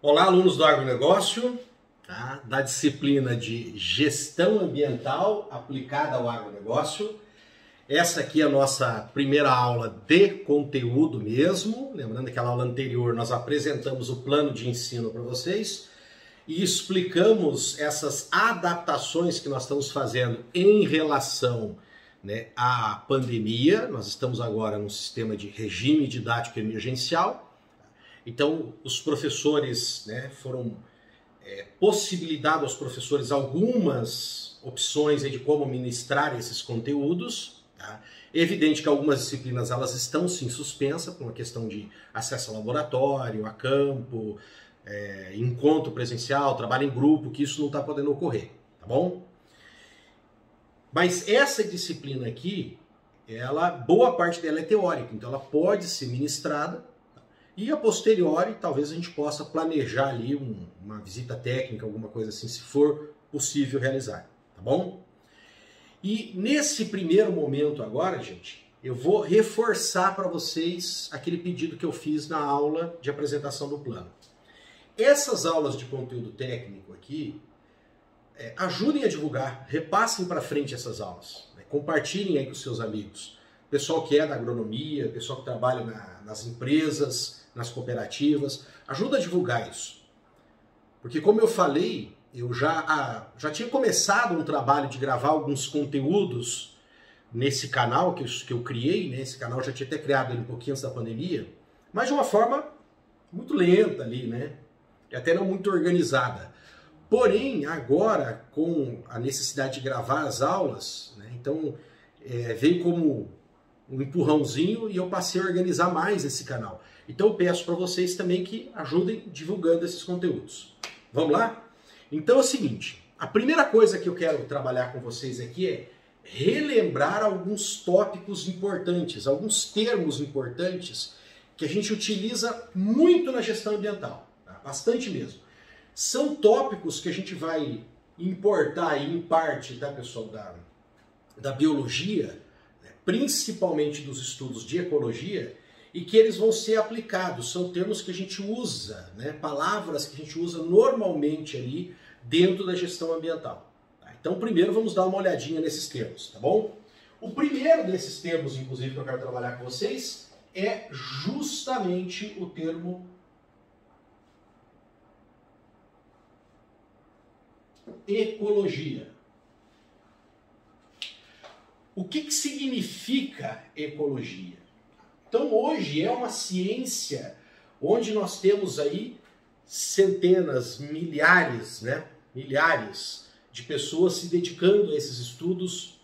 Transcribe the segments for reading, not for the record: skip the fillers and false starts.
Olá, alunos do agronegócio, tá? Da disciplina de gestão ambiental aplicada ao agronegócio. Essa aqui é a nossa primeira aula de conteúdo mesmo. Lembrando que aquela aula anterior nós apresentamos o plano de ensino para vocês e explicamos essas adaptações que nós estamos fazendo em relação, né, à pandemia. Nós estamos agora num sistema de regime didático emergencial. Então, os professores, né, foram possibilitados aos professores algumas opções aí de como ministrar esses conteúdos. Tá? Evidente que algumas disciplinas elas estão sim suspensas por uma questão de acesso ao laboratório, a campo, encontro presencial, trabalho em grupo, que isso não está podendo ocorrer, tá bom? Mas essa disciplina aqui, boa parte dela é teórica, então ela pode ser ministrada. E a posteriori, talvez a gente possa planejar ali uma visita técnica, alguma coisa assim, se for possível realizar, tá bom? E nesse primeiro momento agora, gente, eu vou reforçar para vocês aquele pedido que eu fiz na aula de apresentação do plano. Essas aulas de conteúdo técnico aqui, ajudem a divulgar, repassem para frente essas aulas, né? Compartilhem aí com seus amigos. Pessoal que é da agronomia, pessoal que trabalha nas empresas, nas cooperativas, ajuda a divulgar isso. Porque como eu falei, eu já tinha começado um trabalho de gravar alguns conteúdos nesse canal que eu criei, né? Esse canal eu já tinha até criado ele um pouquinho antes da pandemia, mas de uma forma muito lenta ali, né? E até não muito organizada. Porém, agora, com a necessidade de gravar as aulas, né? Então veio como um empurrãozinho e eu passei a organizar mais esse canal. Então eu peço para vocês também que ajudem divulgando esses conteúdos. Vamos lá? Então é o seguinte, a primeira coisa que eu quero trabalhar com vocês aqui é relembrar alguns tópicos importantes, alguns termos importantes que a gente utiliza muito na gestão ambiental, tá? Bastante mesmo. São tópicos que a gente vai importar aí, em parte, tá, pessoal, da biologia, principalmente dos estudos de ecologia, e que eles vão ser aplicados. São termos que a gente usa, né? Palavras que a gente usa normalmente ali dentro da gestão ambiental. Tá? Então, primeiro vamos dar uma olhadinha nesses termos, tá bom? O primeiro desses termos, inclusive, que eu quero trabalhar com vocês, é justamente o termo ecologia. O que significa ecologia? Então hoje é uma ciência onde nós temos aí centenas, milhares, né? Milhares de pessoas se dedicando a esses estudos,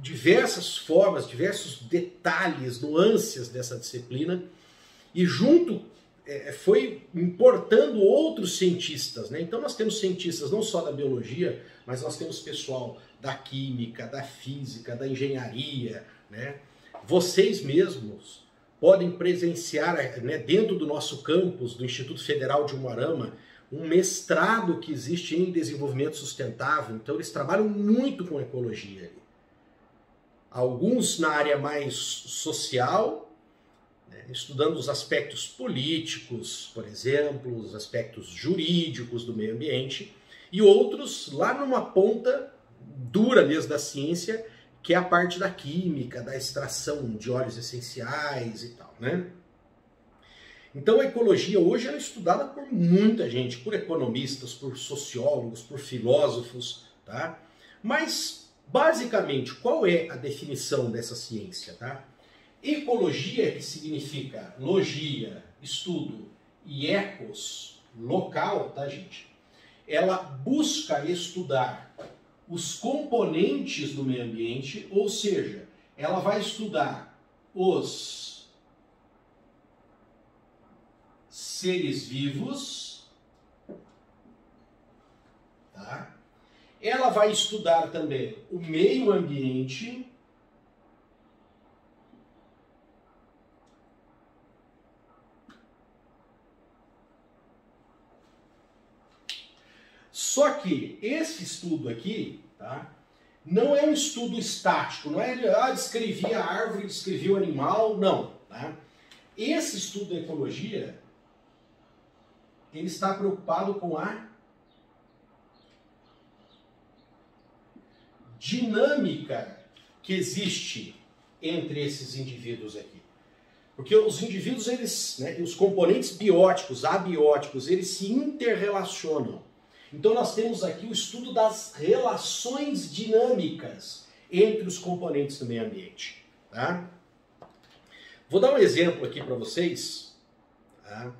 diversas formas, diversos detalhes, nuances dessa disciplina, e junto foi importando outros cientistas, né? Então nós temos cientistas não só da biologia, mas nós temos pessoal da química, da física, da engenharia, né? Vocês mesmos podem presenciar, né, dentro do nosso campus, do Instituto Federal de Umuarama, um mestrado que existe em desenvolvimento sustentável. Então eles trabalham muito com ecologia. Alguns na área mais social, né, estudando os aspectos políticos, por exemplo, os aspectos jurídicos do meio ambiente, e outros lá numa ponta dura mesmo da ciência, que é a parte da química, da extração de óleos essenciais e tal, né? Então a ecologia hoje é estudada por muita gente, por economistas, por sociólogos, por filósofos, tá? Mas, basicamente, qual é a definição dessa ciência, tá? Ecologia, que significa logia, estudo, e ecos, local, tá, gente? Ela busca estudar os componentes do meio ambiente, ou seja, ela vai estudar os seres vivos, tá? Ela vai estudar também o meio ambiente, só que esse estudo aqui, tá, não é um estudo estático, não é descrevi a árvore, descrevi o animal, não. Tá? Esse estudo da ecologia, ele está preocupado com a dinâmica que existe entre esses indivíduos aqui. Porque os indivíduos, eles, né, os componentes bióticos, abióticos, eles se interrelacionam. Então nós temos aqui o estudo das relações dinâmicas entre os componentes do meio ambiente. Tá? Vou dar um exemplo aqui para vocês, tá?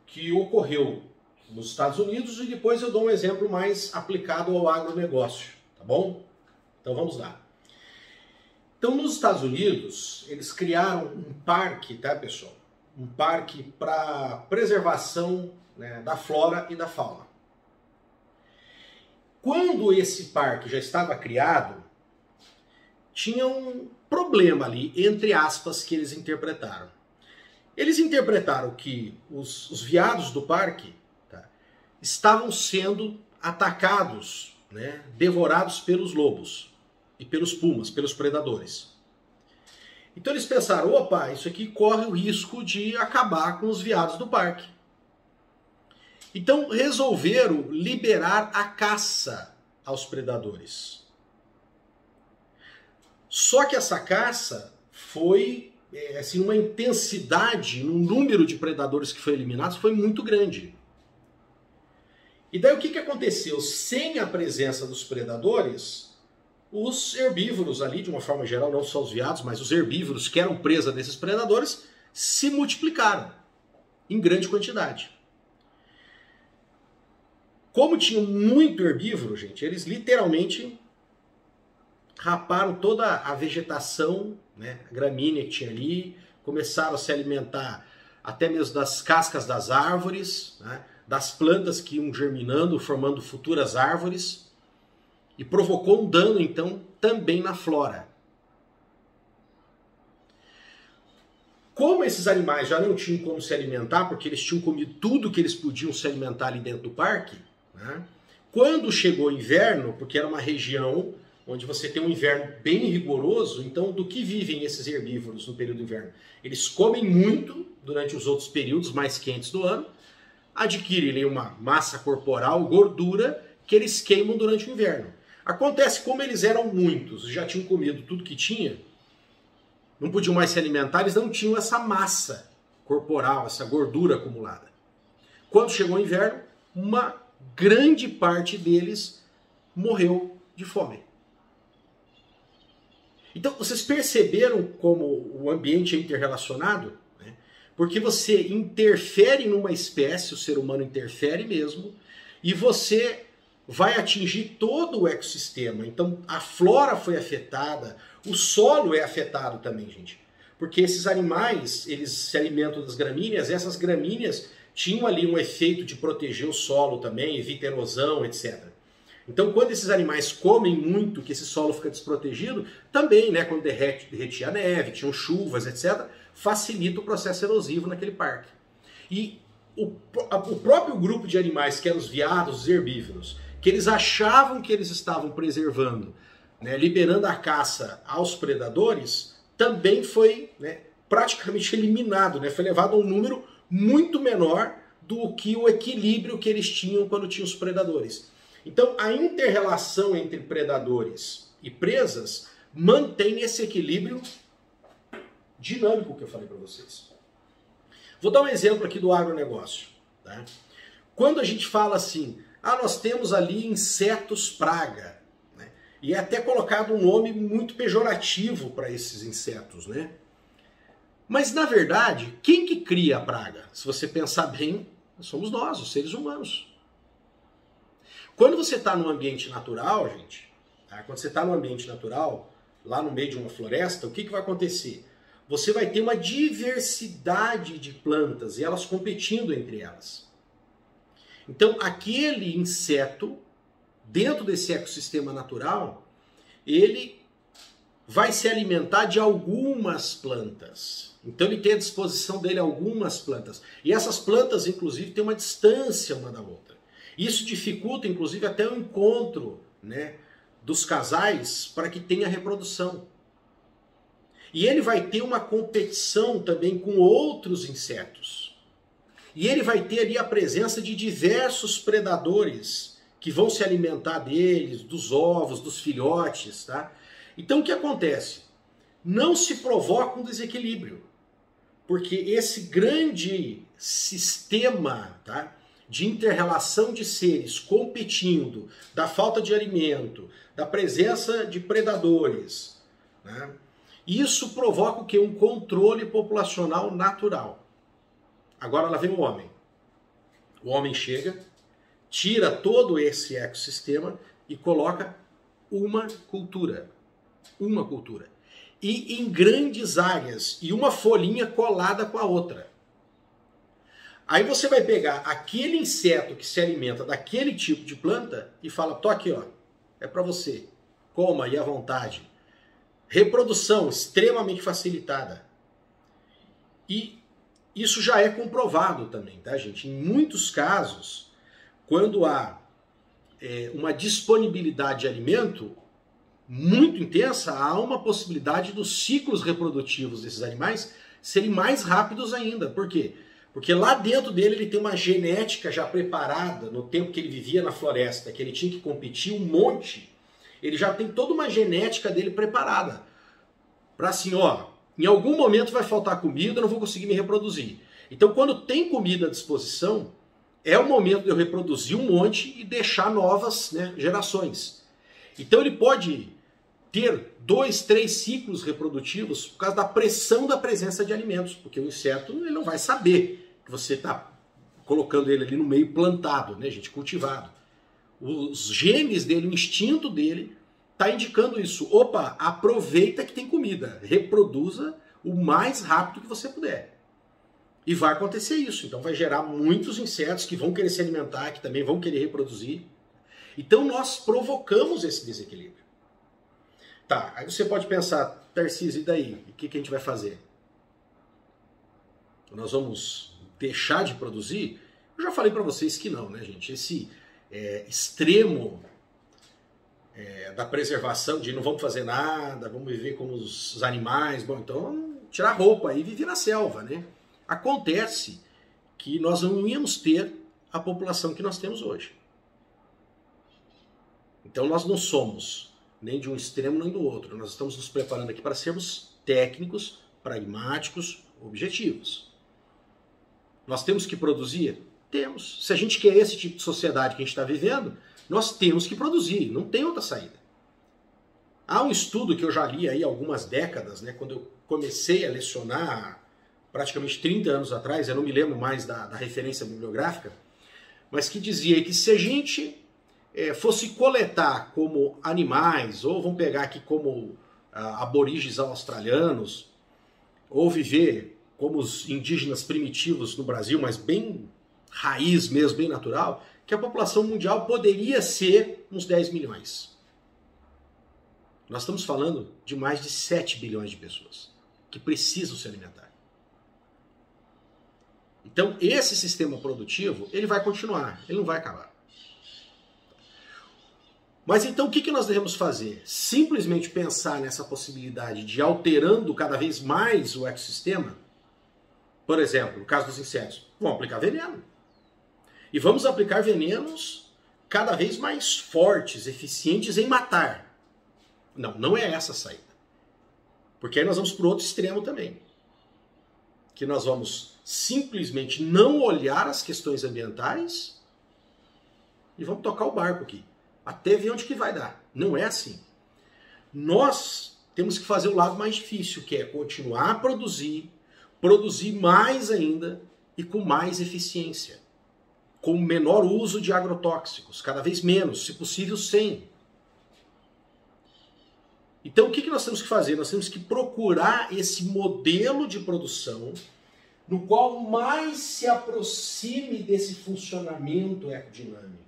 Que ocorreu nos Estados Unidos, e depois eu dou um exemplo mais aplicado ao agronegócio, tá bom? Então vamos lá. Então nos Estados Unidos, eles criaram um parque, tá pessoal? Um parque para preservação, né, da flora e da fauna. Quando esse parque já estava criado, tinha um problema ali, entre aspas, que eles interpretaram. Eles interpretaram que os veados do parque, tá, estavam sendo atacados, né, devorados pelos lobos e pelos pumas, pelos predadores. Então eles pensaram, opa, isso aqui corre o risco de acabar com os veados do parque. Então resolveram liberar a caça aos predadores. Só que essa caça foi, assim, uma intensidade, um número de predadores que foi eliminados foi muito grande. E daí o que aconteceu? Sem a presença dos predadores, os herbívoros ali, de uma forma geral, não só os veados, mas os herbívoros que eram presa desses predadores, se multiplicaram em grande quantidade. Como tinham muito herbívoro, gente, eles literalmente raparam toda a vegetação, né, a gramínea que tinha ali, começaram a se alimentar até mesmo das cascas das árvores, né, das plantas que iam germinando, formando futuras árvores, e provocou um dano, então, também na flora. Como esses animais já não tinham como se alimentar, porque eles tinham comido tudo que eles podiam se alimentar ali dentro do parque, né, quando chegou o inverno, porque era uma região onde você tem um inverno bem rigoroso, então do que vivem esses herbívoros no período do inverno? Eles comem muito durante os outros períodos mais quentes do ano, adquirem uma massa corporal, gordura, que eles queimam durante o inverno. Acontece, como eles eram muitos, já tinham comido tudo que tinha, não podiam mais se alimentar, eles não tinham essa massa corporal, essa gordura acumulada. Quando chegou o inverno, uma grande parte deles morreu de fome. Então, vocês perceberam como o ambiente é interrelacionado? Né? Porque você interfere numa espécie, o ser humano interfere mesmo, e você vai atingir todo o ecossistema. Então, a flora foi afetada, o solo é afetado também, gente. Porque esses animais, eles se alimentam das gramíneas, e essas gramíneas tinham ali um efeito de proteger o solo também, evita erosão, etc. Então, quando esses animais comem muito, que esse solo fica desprotegido, também, né, quando derretia a neve, tinham chuvas, etc., facilita o processo erosivo naquele parque. E o próprio grupo de animais, que eram os veados, os herbívoros, que eles achavam que eles estavam preservando, né, liberando a caça aos predadores, também foi, né, praticamente eliminado, né, foi levado a um número muito menor do que o equilíbrio que eles tinham quando tinham os predadores. Então, a inter-relação entre predadores e presas mantém esse equilíbrio dinâmico que eu falei para vocês. Vou dar um exemplo aqui do agronegócio. Tá? Quando a gente fala assim, nós temos ali insetos praga, né? E é até colocado um nome muito pejorativo para esses insetos, né? Mas, na verdade, quem que cria a praga? Se você pensar bem, somos nós, os seres humanos. Quando você está num ambiente natural, gente, tá? Quando você está num ambiente natural, lá no meio de uma floresta, o que vai acontecer? Você vai ter uma diversidade de plantas e elas competindo entre elas. Então, aquele inseto, dentro desse ecossistema natural, ele vai se alimentar de algumas plantas. Então, ele tem à disposição dele algumas plantas. E essas plantas, inclusive, têm uma distância uma da outra. Isso dificulta, inclusive, até o encontro, né, dos casais para que tenha reprodução. E ele vai ter uma competição também com outros insetos. E ele vai ter ali a presença de diversos predadores que vão se alimentar deles, dos ovos, dos filhotes, tá? Então o que acontece? Não se provoca um desequilíbrio, porque esse grande sistema, tá, de inter-relação de seres competindo, da falta de alimento, da presença de predadores, né, isso provoca o quê? Um controle populacional natural. Agora lá vem o homem. O homem chega, tira todo esse ecossistema e coloca uma cultura. Uma cultura. E em grandes áreas, e uma folhinha colada com a outra. Aí você vai pegar aquele inseto que se alimenta daquele tipo de planta e fala, tô aqui, ó, é para você, coma aí à vontade. Reprodução extremamente facilitada. E isso já é comprovado também, tá, gente? Em muitos casos, quando há uma disponibilidade de alimento muito intensa, há uma possibilidade dos ciclos reprodutivos desses animais serem mais rápidos ainda. Por quê? Porque lá dentro dele ele tem uma genética já preparada, no tempo que ele vivia na floresta, que ele tinha que competir um monte, ele já tem toda uma genética dele preparada. Para assim, ó, em algum momento vai faltar comida, eu não vou conseguir me reproduzir. Então quando tem comida à disposição, é o momento de eu reproduzir um monte e deixar novas, né, gerações. Então ele pode ter 2, 3 ciclos reprodutivos por causa da pressão da presença de alimentos, porque o inseto ele não vai saber que você está colocando ele ali no meio plantado, né, gente, cultivado. Os genes dele, o instinto dele está indicando isso. Opa, aproveita que tem comida, reproduza o mais rápido que você puder. E vai acontecer isso, então vai gerar muitos insetos que vão querer se alimentar, que também vão querer reproduzir. Então nós provocamos esse desequilíbrio. Tá, aí você pode pensar, Tarcísio, e daí? O que a gente vai fazer? Nós vamos deixar de produzir? Eu já falei para vocês que não, né, gente? Esse extremo da preservação, de não vamos fazer nada, vamos viver como os animais, bom, então tirar a roupa e viver na selva, né? Acontece que nós não íamos ter a população que nós temos hoje. Então nós não somos nem de um extremo nem do outro. Nós estamos nos preparando aqui para sermos técnicos, pragmáticos, objetivos. Nós temos que produzir? Temos. Se a gente quer esse tipo de sociedade que a gente está vivendo, nós temos que produzir, não tem outra saída. Há um estudo que eu já li aí há algumas décadas, né, quando eu comecei a lecionar praticamente 30 anos atrás, eu não me lembro mais da referência bibliográfica, mas que dizia que se a gente fosse coletar como animais, ou vamos pegar aqui como aborígenes australianos, ou viver como os indígenas primitivos no Brasil, mas bem raiz mesmo, bem natural, que a população mundial poderia ser uns 10 milhões. Nós estamos falando de mais de 7 bilhões de pessoas que precisam se alimentar. Então, esse sistema produtivo, ele vai continuar, ele não vai acabar. Mas então o que nós devemos fazer? Simplesmente pensar nessa possibilidade de alterando cada vez mais o ecossistema? Por exemplo, no caso dos insetos, vamos aplicar veneno. E vamos aplicar venenos cada vez mais fortes, eficientes em matar. Não, não é essa a saída. Porque aí nós vamos para o outro extremo também. Que nós vamos simplesmente não olhar as questões ambientais e vamos tocar o barco aqui. Até ver onde que vai dar. Não é assim. Nós temos que fazer o lado mais difícil, que é continuar a produzir mais ainda e com mais eficiência. Com menor uso de agrotóxicos, cada vez menos, se possível sem. Então o que nós temos que fazer? Nós temos que procurar esse modelo de produção no qual mais se aproxime desse funcionamento ecodinâmico.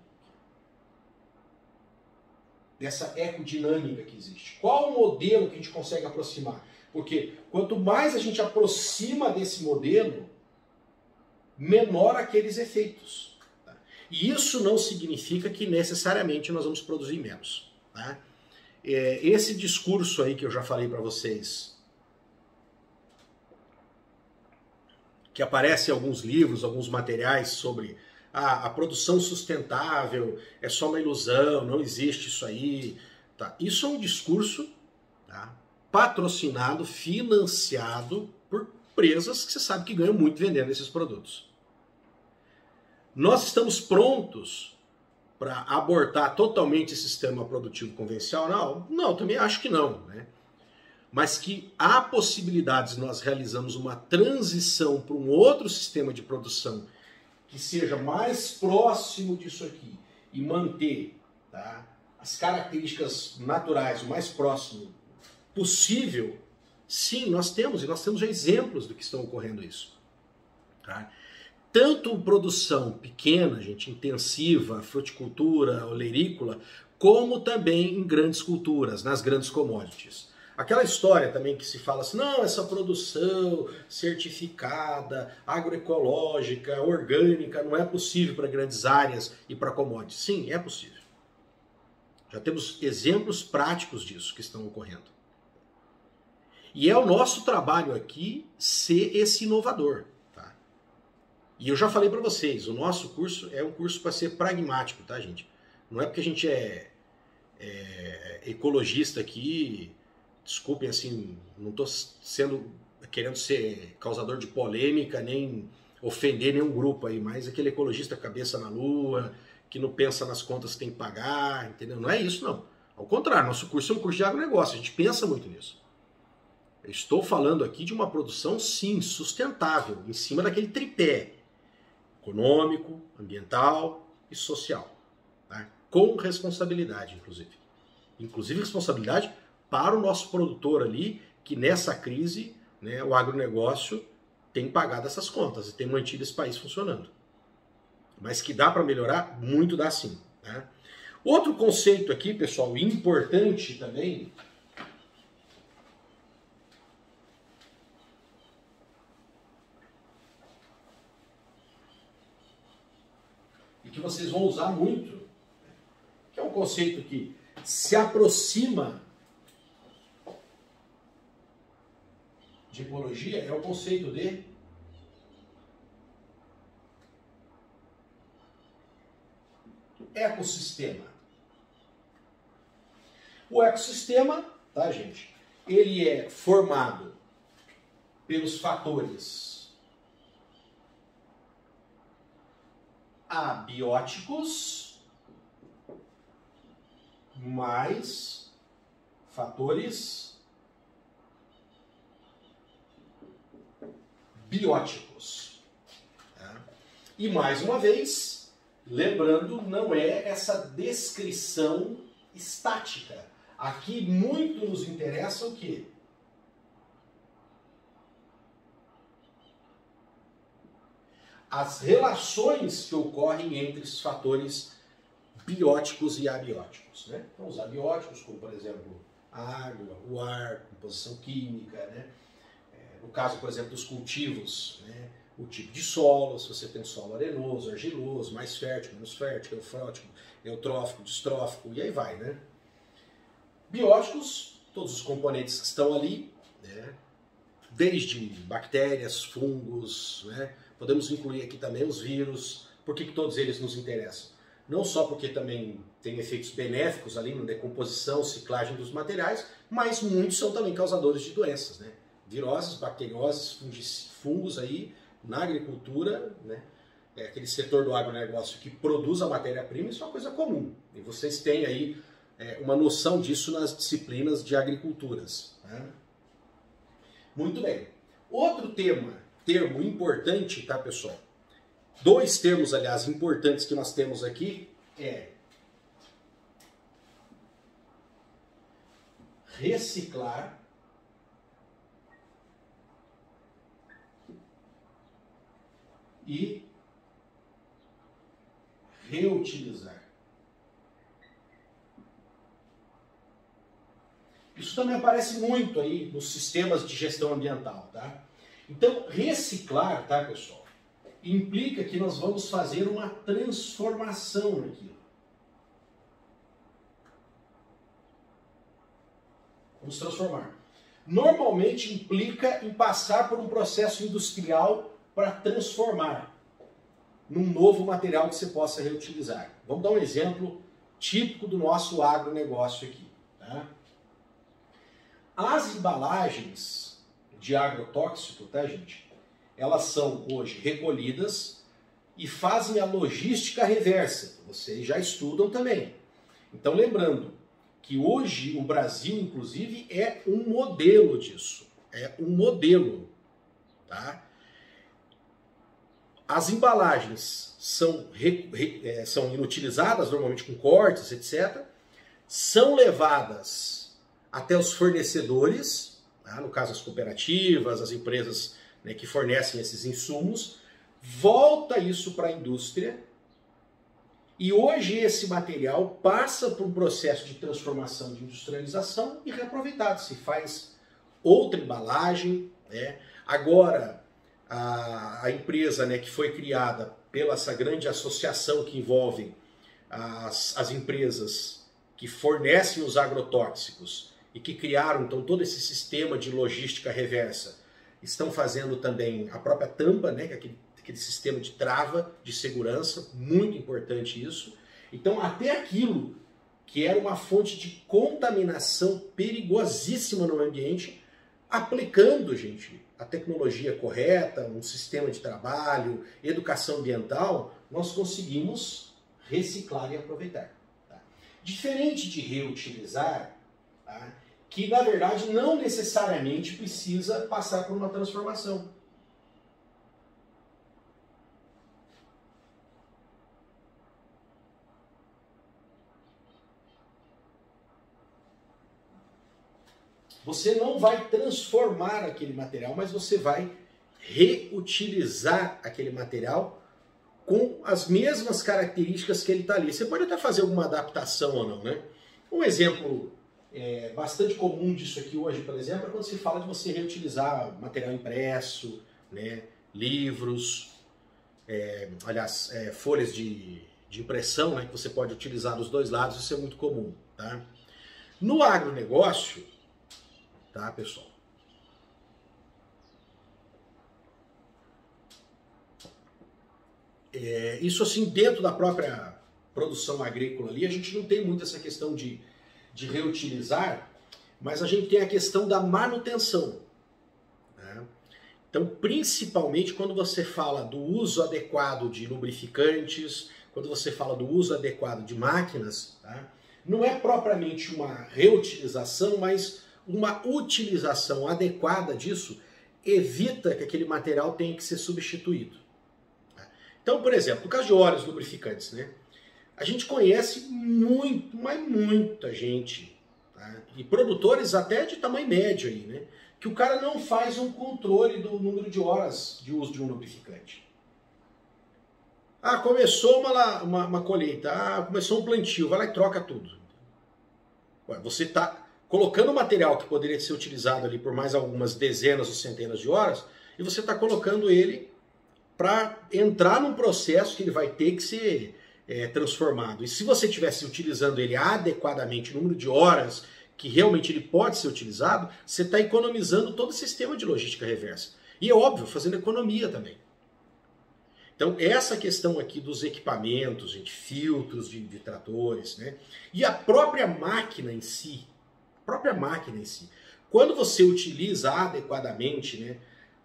Dessa ecodinâmica que existe. Qual o modelo que a gente consegue aproximar? Porque quanto mais a gente aproxima desse modelo, menor aqueles efeitos. Tá? E isso não significa que necessariamente nós vamos produzir menos. Tá? Esse discurso aí que eu já falei para vocês, que aparece em alguns livros, alguns materiais sobre a produção sustentável, é só uma ilusão, não existe isso aí. Tá? Isso é um discurso, tá, patrocinado, financiado por empresas que você sabe que ganham muito vendendo esses produtos. Nós estamos prontos para abortar totalmente esse sistema produtivo convencional? Não, também acho que não, né? Mas que há possibilidades de nós realizarmos uma transição para um outro sistema de produção que seja mais próximo disso aqui e manter, tá, as características naturais o mais próximo possível, sim, nós temos, e nós temos já exemplos do que estão ocorrendo isso. Tá? Tanto produção pequena, gente, intensiva, fruticultura, oleirícola, como também em grandes culturas, nas grandes commodities. Aquela história também que se fala assim, não, essa produção certificada, agroecológica, orgânica, não é possível para grandes áreas e para commodities. Sim, é possível. Já temos exemplos práticos disso que estão ocorrendo. E é o nosso trabalho aqui ser esse inovador. Tá? E eu já falei para vocês, o nosso curso é um curso para ser pragmático, tá, gente? Não é porque a gente é ecologista aqui, desculpem assim, não estou querendo ser causador de polêmica, nem ofender nenhum grupo aí, mas aquele ecologista cabeça na lua, que não pensa nas contas que tem que pagar, entendeu? Não é isso, não. Ao contrário, nosso curso é um curso de agronegócio, a gente pensa muito nisso. Eu estou falando aqui de uma produção, sim, sustentável, em cima daquele tripé econômico, ambiental e social. Tá? Com responsabilidade, inclusive. Inclusive responsabilidade para o nosso produtor ali, que nessa crise, né, o agronegócio tem pagado essas contas e tem mantido esse país funcionando. Mas que dá para melhorar? Muito dá sim. Né? Outro conceito aqui, pessoal, importante também, e que vocês vão usar muito, que é um conceito que se aproxima de ecologia, é o conceito de ecossistema. O ecossistema, tá, gente? Ele é formado pelos fatores abióticos mais fatores bióticos. Tá? E mais uma vez, lembrando, não é essa descrição estática. Aqui muito nos interessa o quê? As relações que ocorrem entre os fatores bióticos e abióticos. Né? Então, os abióticos, como por exemplo a água, o ar, composição química, né? No caso, por exemplo, dos cultivos, né? O tipo de solo, se você tem solo arenoso, argiloso, mais fértil, menos fértil, eufrótico, eutrófico, distrófico, e aí vai, né? Bióticos, todos os componentes que estão ali, né? Desde bactérias, fungos, né? Podemos incluir aqui também os vírus. Por que todos eles nos interessam? Não só porque também tem efeitos benéficos ali na decomposição, ciclagem dos materiais, mas muitos são também causadores de doenças, né? Viroses, bacterioses, fungos aí na agricultura, né? É aquele setor do agronegócio que produz a matéria-prima, isso é uma coisa comum. E vocês têm aí uma noção disso nas disciplinas de agriculturas. Né? Muito bem. Outro termo importante, tá, pessoal? Dois termos, aliás, importantes que nós temos aqui é reciclar e reutilizar. Isso também aparece muito aí nos sistemas de gestão ambiental, tá? Então, reciclar, tá, pessoal, implica que nós vamos fazer uma transformação naquilo. Vamos transformar. Normalmente implica em passar por um processo industrial para transformar num novo material que você possa reutilizar. Vamos dar um exemplo típico do nosso agronegócio aqui. Tá? As embalagens de agrotóxico, tá, gente? Elas são hoje recolhidas e fazem a logística reversa. Vocês já estudam também. Então, lembrando que hoje o Brasil, inclusive, é um modelo disso. É um modelo. Tá? As embalagens são inutilizadas, normalmente com cortes, etc. São levadas até os fornecedores, tá? No caso as cooperativas, as empresas, né, que fornecem esses insumos, volta isso para a indústria e hoje esse material passa por um processo de transformação, de industrialização e reaproveitado. Se faz outra embalagem, né? Agora, a empresa, né, que foi criada pela essa grande associação que envolve as empresas que fornecem os agrotóxicos e que criaram então todo esse sistema de logística reversa, estão fazendo também a própria tampa, né, aquele sistema de trava de segurança, muito importante isso. Então até aquilo que era uma fonte de contaminação perigosíssima no ambiente, aplicando, gente, a tecnologia correta, um sistema de trabalho, educação ambiental, nós conseguimos reciclar e aproveitar. Tá? Diferente de reutilizar, tá? Que na verdade não necessariamente precisa passar por uma transformação. Você não vai transformar aquele material, mas você vai reutilizar aquele material com as mesmas características que ele está ali. Você pode até fazer alguma adaptação ou não, né? Um exemplo bastante comum disso aqui hoje, por exemplo, é quando se fala de você reutilizar material impresso, né? Livros, folhas de impressão, né? Que você pode utilizar dos dois lados, isso é muito comum, tá? No agronegócio, tá, pessoal? Isso assim, dentro da própria produção agrícola ali, a gente não tem muito essa questão de reutilizar, mas a gente tem a questão da manutenção. Né? Então, principalmente quando você fala do uso adequado de lubrificantes, quando você fala do uso adequado de máquinas, tá? Não é propriamente uma reutilização, mas uma utilização adequada disso evita que aquele material tenha que ser substituído. Então, por exemplo, no caso de óleos lubrificantes, né? A gente conhece muito, mas muita gente, tá? E produtores até de tamanho médio aí, né? Que o cara não faz um controle do número de horas de uso de um lubrificante. Ah, começou uma colheita, começou um plantio, vai lá e troca tudo. Ué, você está colocando material que poderia ser utilizado ali por mais algumas dezenas ou centenas de horas, e você está colocando ele para entrar num processo que ele vai ter que ser transformado. E se você estivesse utilizando ele adequadamente, o número de horas que realmente ele pode ser utilizado, você está economizando todo o sistema de logística reversa. E é óbvio, fazendo economia também. Então, essa questão aqui dos equipamentos, gente, filtros de tratores, né? E a própria máquina em si, quando você utiliza adequadamente, né,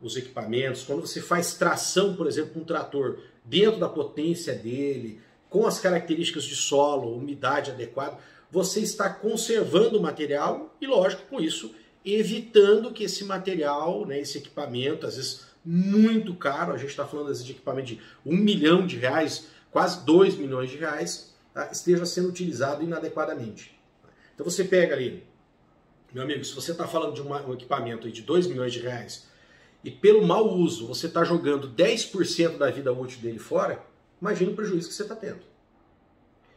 os equipamentos, quando você faz tração, por exemplo, com um trator dentro da potência dele, com as características de solo, umidade adequada, você está conservando o material e, lógico, com isso, evitando que esse material, né, esse equipamento, às vezes muito caro, a gente está falando às vezes, de equipamento de R$1 milhão, quase R$2 milhões, tá, esteja sendo utilizado inadequadamente. Então você pega ali, meu amigo, se você está falando de um equipamento aí de R$2 milhões e pelo mau uso você está jogando 10% da vida útil dele fora, imagina o prejuízo que você está tendo.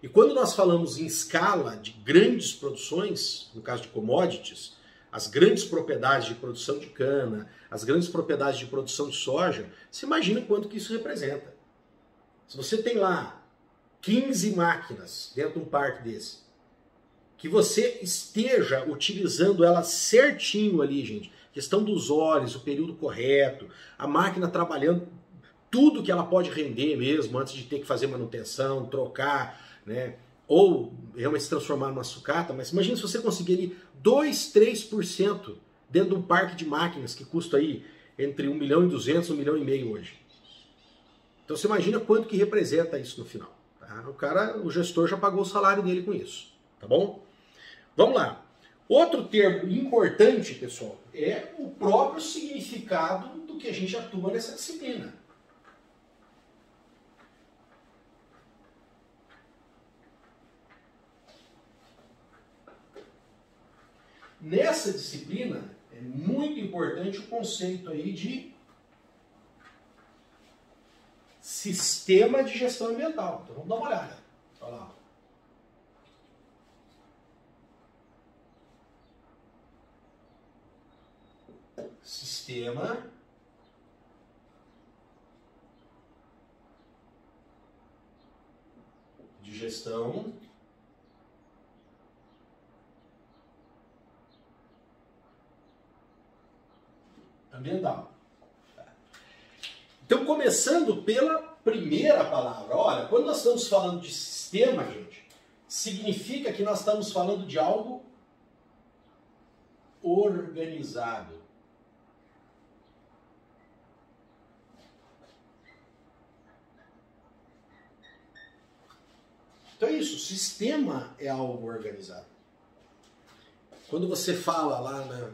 E quando nós falamos em escala de grandes produções, no caso de commodities, as grandes propriedades de produção de cana, as grandes propriedades de produção de soja, você imagina quanto que isso representa. Se você tem lá 15 máquinas dentro de um parque desse, que você esteja utilizando ela certinho ali, gente, questão dos óleos, o período correto, a máquina trabalhando tudo que ela pode render mesmo, antes de ter que fazer manutenção, trocar, né? Ou realmente se transformar numa sucata, mas imagina se você conseguir ali 2, 3% dentro de um parque de máquinas que custa aí entre 1.200.000 e 1,5 milhão hoje. Então você imagina quanto que representa isso no final. Tá? O gestor já pagou o salário dele com isso, tá bom? Vamos lá. Outro termo importante, pessoal, é o próprio significado do que a gente atua nessa disciplina. Nessa disciplina é muito importante o conceito aí de sistema de gestão ambiental. Então vamos dar uma olhada. Olha lá. Sistema de gestão ambiental. Então, começando pela primeira palavra. Olha, quando nós estamos falando de sistema, gente, significa que nós estamos falando de algo organizado. Então é isso, sistema é algo organizado. Quando você fala lá, né,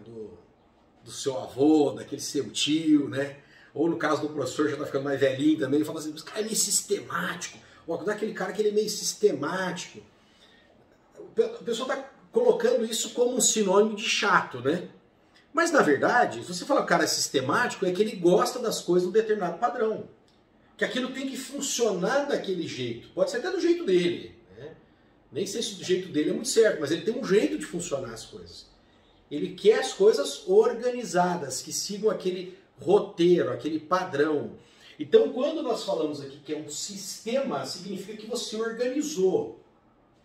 do seu avô, daquele seu tio, né? Ou no caso do professor, já está ficando mais velhinho também, ele fala assim, esse cara é meio sistemático. Ou daquele cara que ele é meio sistemático. O pessoal está colocando isso como um sinônimo de chato, né? Mas na verdade, se você fala que o cara é sistemático, é que ele gosta das coisas num determinado padrão. Que aquilo tem que funcionar daquele jeito. Pode ser até do jeito dele, né? Nem sei se do jeito dele é muito certo, mas ele tem um jeito de funcionar as coisas. Ele quer as coisas organizadas, que sigam aquele roteiro, aquele padrão. Então, quando nós falamos aqui que é um sistema, significa que você organizou.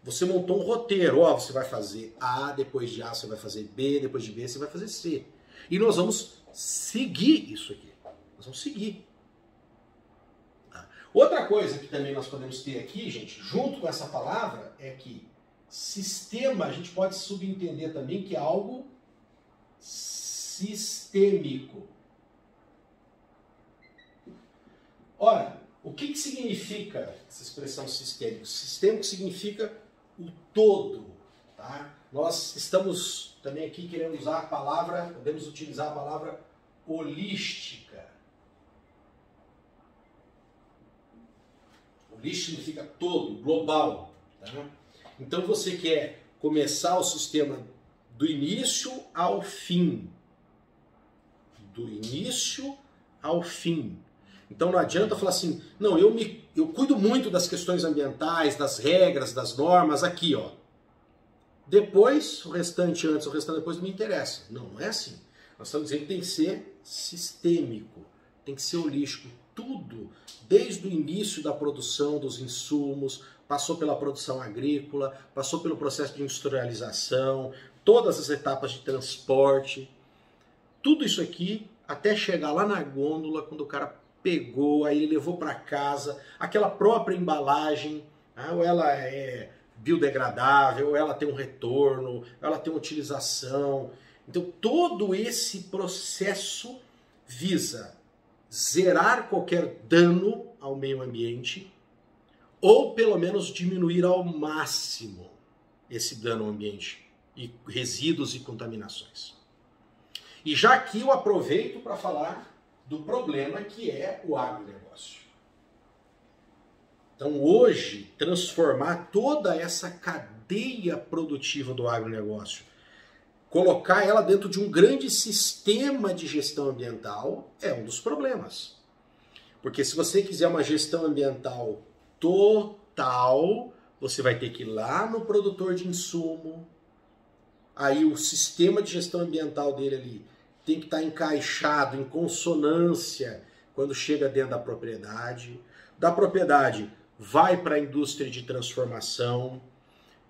Você montou um roteiro. Ó, você vai fazer A, depois de A você vai fazer B, depois de B você vai fazer C. E nós vamos seguir isso aqui. Nós vamos seguir. Outra coisa que também nós podemos ter aqui, gente, junto com essa palavra, é que sistema, a gente pode subentender também que é algo sistêmico. Ora, o que significa essa expressão sistêmico? Sistêmico significa o todo, tá? Nós estamos também aqui querendo usar a palavra, podemos utilizar a palavra holística. Holístico significa todo, global, tá? Então você quer começar o sistema do início ao fim. Do início ao fim. Então não adianta falar assim, não, eu cuido muito das questões ambientais, das regras, das normas, aqui, ó. Depois, o restante antes, o restante depois não me interessa. Não, não é assim. Nós estamos dizendo que tem que ser sistêmico, tem que ser holístico. Tudo, desde o início da produção dos insumos, passou pela produção agrícola, passou pelo processo de industrialização, todas as etapas de transporte, tudo isso aqui até chegar lá na gôndola, quando o cara pegou, aí ele levou para casa, aquela própria embalagem, né, ou ela é biodegradável, ou ela tem um retorno, ou ela tem uma utilização. Então todo esse processo visa zerar qualquer dano ao meio ambiente, ou pelo menos diminuir ao máximo esse dano ao ambiente, e resíduos e contaminações. E já aqui eu aproveito para falar do problema que é o agronegócio. Então hoje, transformar toda essa cadeia produtiva do agronegócio, colocar ela dentro de um grande sistema de gestão ambiental é um dos problemas. Porque se você quiser uma gestão ambiental total, você vai ter que ir lá no produtor de insumo, aí o sistema de gestão ambiental dele ali tem que estar encaixado, em consonância, quando chega dentro da propriedade. Da propriedade vai para a indústria de transformação,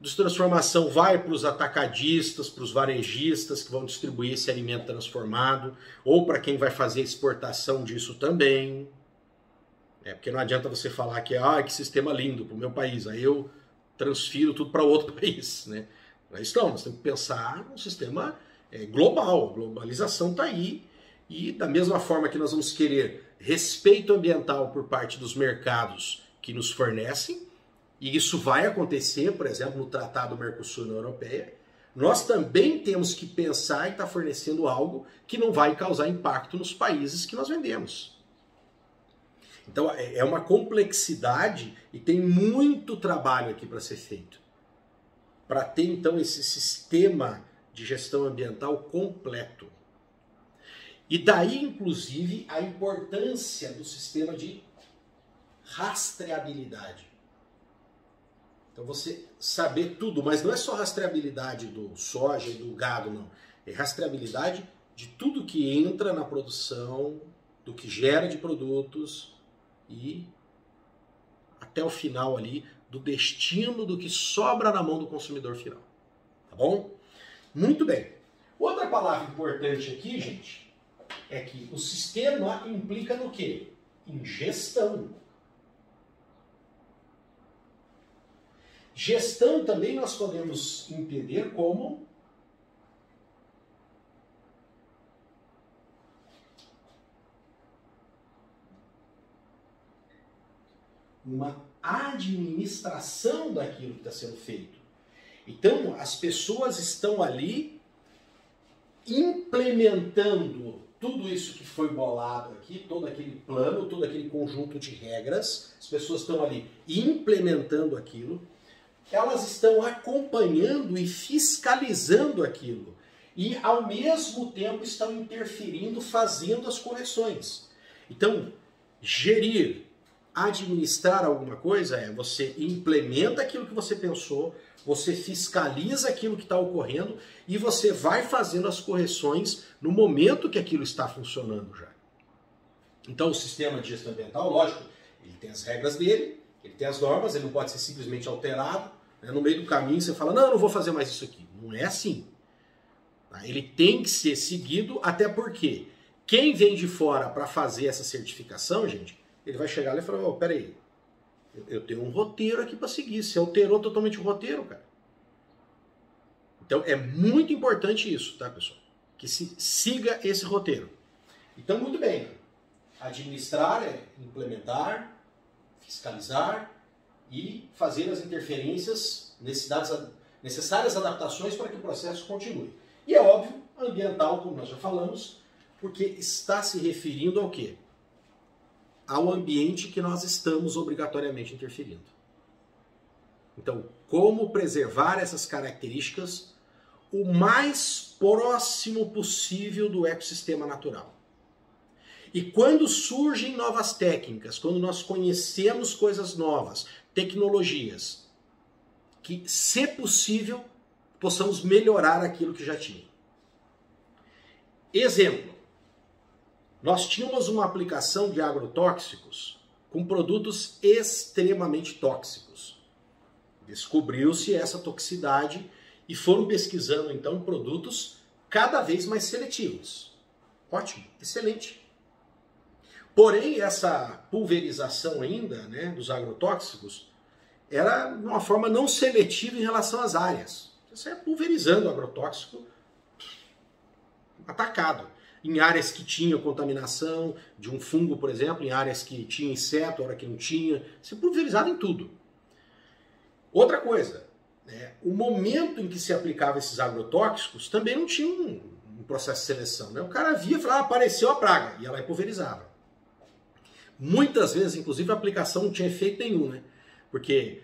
de transformação vai para os atacadistas, para os varejistas que vão distribuir esse alimento transformado, ou para quem vai fazer exportação disso também. Porque não adianta você falar que sistema lindo para o meu país, aí eu transfiro tudo para outro país, né? Mas não, nós temos que pensar num sistema global, a globalização está aí, e da mesma forma que nós vamos querer respeito ambiental por parte dos mercados que nos fornecem, e isso vai acontecer, por exemplo, no Tratado Mercosul-União Europeia, nós também temos que pensar em estar fornecendo algo que não vai causar impacto nos países que nós vendemos. Então é uma complexidade e tem muito trabalho aqui para ser feito. Para ter então esse sistema de gestão ambiental completo. E daí, inclusive, a importância do sistema de rastreabilidade. Então você saber tudo, mas não é só rastreabilidade do soja e do gado, não. É rastreabilidade de tudo que entra na produção, do que gera de produtos e até o final ali do destino do que sobra na mão do consumidor final. Tá bom? Muito bem. Outra palavra importante aqui, gente, é que o sistema implica no quê? Em gestão. Gestão também nós podemos entender como uma administração daquilo que está sendo feito. Então, as pessoas estão ali implementando tudo isso que foi bolado aqui, todo aquele plano, todo aquele conjunto de regras, as pessoas estão ali implementando aquilo, elas estão acompanhando e fiscalizando aquilo. E, ao mesmo tempo, estão interferindo, fazendo as correções. Então, gerir, administrar alguma coisa você implementa aquilo que você pensou, você fiscaliza aquilo que está ocorrendo e você vai fazendo as correções no momento que aquilo está funcionando já. Então, o sistema de gestão ambiental, lógico, ele tem as regras dele, ele tem as normas, ele não pode ser simplesmente alterado. No meio do caminho você fala, não, eu não vou fazer mais isso aqui. Não é assim. Ele tem que ser seguido, até porque quem vem de fora para fazer essa certificação, gente, ele vai chegar lá e falar, peraí, eu tenho um roteiro aqui para seguir. Você alterou totalmente o roteiro, cara. Então é muito importante isso, tá, pessoal? Que se siga esse roteiro. Então, muito bem. Administrar é implementar, fiscalizar e fazer as interferências, necessárias adaptações para que o processo continue. E é óbvio, ambiental, como nós já falamos, porque está se referindo ao quê? Ao ambiente que nós estamos obrigatoriamente interferindo. Então, como preservar essas características o mais próximo possível do ecossistema natural. E quando surgem novas técnicas, quando nós conhecemos coisas novas, tecnologias, que, se possível, possamos melhorar aquilo que já tinha. Exemplo, nós tínhamos uma aplicação de agrotóxicos com produtos extremamente tóxicos. Descobriu-se essa toxicidade e foram pesquisando, então, produtos cada vez mais seletivos. Ótimo, excelente. Porém, essa pulverização ainda, né, dos agrotóxicos era de uma forma não seletiva em relação às áreas. Você ia pulverizando o agrotóxico atacado. Em áreas que tinham contaminação de um fungo, por exemplo, em áreas que tinha inseto, hora que não tinha, você pulverizava em tudo. Outra coisa, o momento em que se aplicava esses agrotóxicos também não tinha um processo de seleção. Né? O cara via e falava, apareceu a praga, ia lá e pulverizava. Muitas vezes, inclusive, a aplicação não tinha efeito nenhum, né? Porque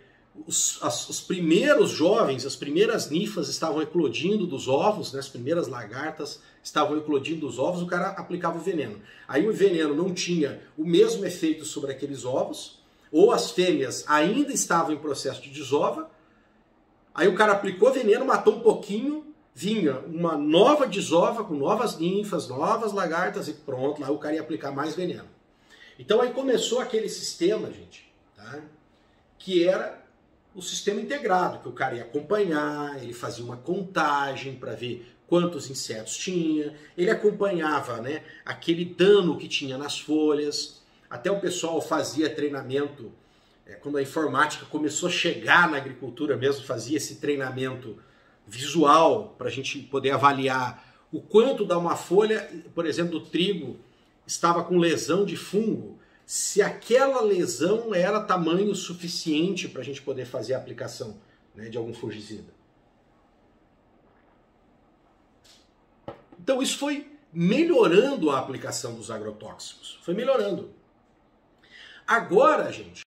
os primeiros jovens, as primeiras ninfas estavam eclodindo dos ovos, né? As primeiras lagartas estavam eclodindo dos ovos, o cara aplicava o veneno. Aí o veneno não tinha o mesmo efeito sobre aqueles ovos, ou as fêmeas ainda estavam em processo de desova, aí o cara aplicou veneno, matou um pouquinho, vinha uma nova desova com novas ninfas, novas lagartas e pronto, lá o cara ia aplicar mais veneno. Então aí começou aquele sistema, gente, tá? Que era o sistema integrado, que o cara ia acompanhar, ele fazia uma contagem para ver quantos insetos tinha, ele acompanhava, né, aquele dano que tinha nas folhas, até o pessoal fazia treinamento, quando a informática começou a chegar na agricultura mesmo, fazia esse treinamento visual para a gente poder avaliar o quanto dá uma folha, por exemplo, do trigo estava com lesão de fungo, se aquela lesão era tamanho suficiente para a gente poder fazer a aplicação, né, de algum fungicida. Então isso foi melhorando a aplicação dos agrotóxicos, foi melhorando. Agora, gente,